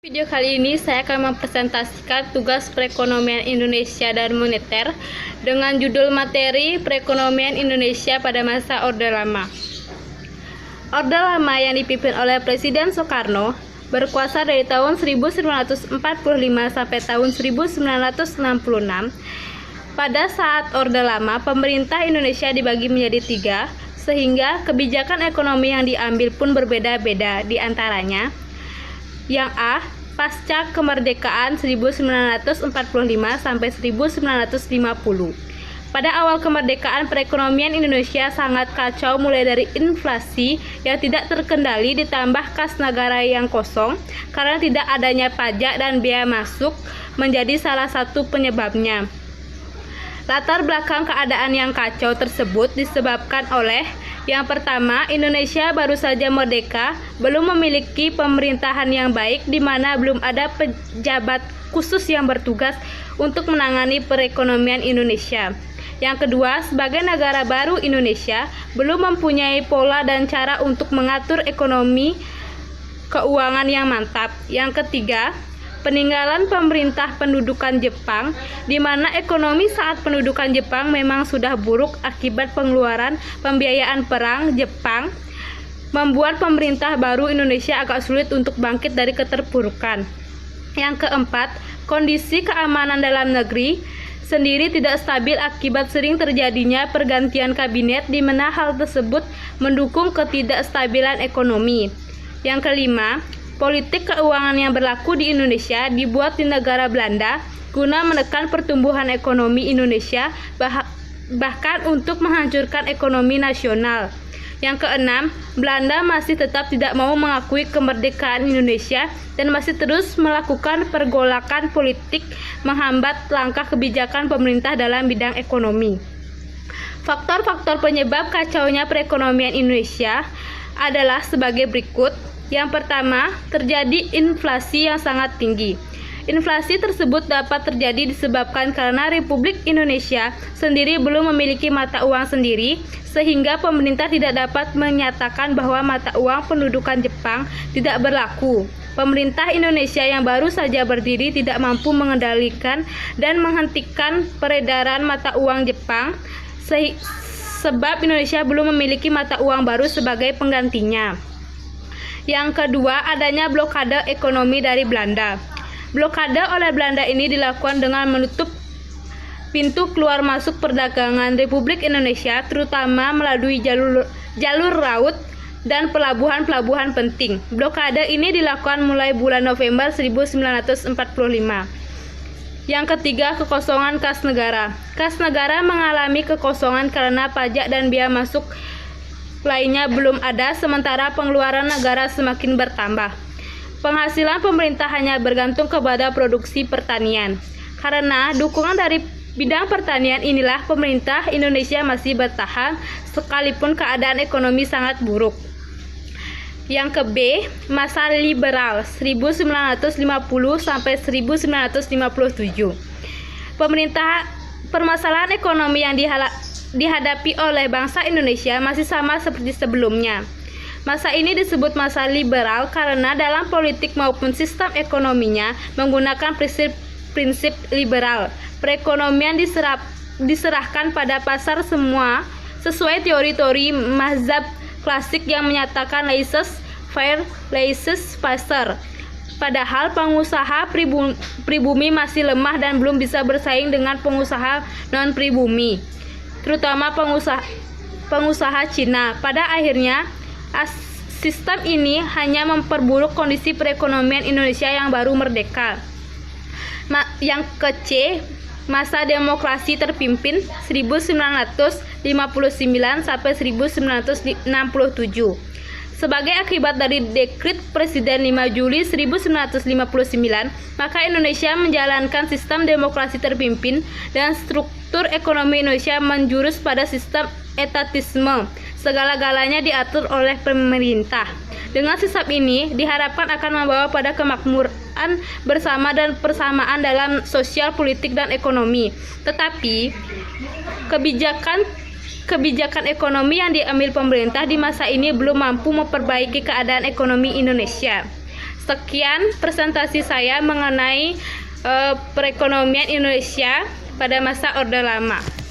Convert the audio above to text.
Video kali ini saya akan mempresentasikan tugas perekonomian Indonesia dan moneter dengan judul materi perekonomian Indonesia pada masa Orde Lama. Orde Lama yang dipimpin oleh Presiden Soekarno berkuasa dari tahun 1945 sampai tahun 1966. Pada saat Orde Lama, pemerintah Indonesia dibagi menjadi tiga, sehingga kebijakan ekonomi yang diambil pun berbeda-beda. Di antaranya, yang A, pasca kemerdekaan 1945 sampai 1950. Pada awal kemerdekaan, perekonomian Indonesia sangat kacau, mulai dari inflasi yang tidak terkendali ditambah kas negara yang kosong karena tidak adanya pajak dan biaya masuk menjadi salah satu penyebabnya. Latar belakang keadaan yang kacau tersebut disebabkan oleh yang pertama, Indonesia baru saja merdeka, belum memiliki pemerintahan yang baik, di mana belum ada pejabat khusus yang bertugas untuk menangani perekonomian Indonesia. Yang kedua, sebagai negara baru, Indonesia belum mempunyai pola dan cara untuk mengatur ekonomi keuangan yang mantap. Yang ketiga, peninggalan pemerintah pendudukan Jepang, di mana ekonomi saat pendudukan Jepang memang sudah buruk akibat pengeluaran pembiayaan perang Jepang, membuat pemerintah baru Indonesia agak sulit untuk bangkit dari keterpurukan. Yang keempat, kondisi keamanan dalam negeri sendiri tidak stabil akibat sering terjadinya pergantian kabinet, di mana hal tersebut mendukung ketidakstabilan ekonomi. Yang kelima, politik keuangan yang berlaku di Indonesia dibuat di negara Belanda guna menekan pertumbuhan ekonomi Indonesia, bahkan untuk menghancurkan ekonomi nasional. Yang keenam, Belanda masih tetap tidak mau mengakui kemerdekaan Indonesia dan masih terus melakukan pergolakan politik menghambat langkah kebijakan pemerintah dalam bidang ekonomi. Faktor-faktor penyebab kacaunya perekonomian Indonesia adalah sebagai berikut. Yang pertama, terjadi inflasi yang sangat tinggi. Inflasi tersebut dapat terjadi disebabkan karena Republik Indonesia sendiri belum memiliki mata uang sendiri, sehingga pemerintah tidak dapat menyatakan bahwa mata uang pendudukan Jepang tidak berlaku. Pemerintah Indonesia yang baru saja berdiri tidak mampu mengendalikan dan menghentikan peredaran mata uang Jepang, sebab Indonesia belum memiliki mata uang baru sebagai penggantinya. Yang kedua, adanya blokade ekonomi dari Belanda. Blokade oleh Belanda ini dilakukan dengan menutup pintu keluar masuk perdagangan Republik Indonesia, terutama melalui jalur laut dan pelabuhan-pelabuhan penting. Blokade ini dilakukan mulai bulan November 1945. Yang ketiga, kekosongan kas negara. Kas negara mengalami kekosongan karena pajak dan biaya masuk lainnya belum ada, sementara pengeluaran negara semakin bertambah. Penghasilan pemerintah hanya bergantung kepada produksi pertanian. Karena dukungan dari bidang pertanian inilah pemerintah Indonesia masih bertahan sekalipun keadaan ekonomi sangat buruk. Yang ke B, masa liberal 1950 sampai 1957. Permasalahan ekonomi yang dihadapi oleh bangsa Indonesia masih sama seperti sebelumnya. Masa ini disebut masa liberal karena dalam politik maupun sistem ekonominya menggunakan prinsip liberal. Perekonomian diserahkan pada pasar semua sesuai teori-teori mazhab klasik yang menyatakan laissez-faire, laissez-passer. Padahal pengusaha pribumi masih lemah dan belum bisa bersaing dengan pengusaha non-pribumi, terutama pengusaha Cina. Pada akhirnya, sistem ini hanya memperburuk kondisi perekonomian Indonesia yang baru merdeka. Yang ke C, masa demokrasi terpimpin 1959 sampai 1967. Sebagai akibat dari dekret Presiden 5 Juli 1959, maka Indonesia menjalankan sistem demokrasi terpimpin dan struktur ekonomi Indonesia menjurus pada sistem etatisme. Segala-galanya diatur oleh pemerintah. Dengan sistem ini diharapkan akan membawa pada kemakmuran bersama dan persamaan dalam sosial, politik, dan ekonomi. Tetapi kebijakan ekonomi yang diambil pemerintah di masa ini belum mampu memperbaiki keadaan ekonomi Indonesia. Sekian presentasi saya mengenai perekonomian Indonesia pada masa Orde Lama.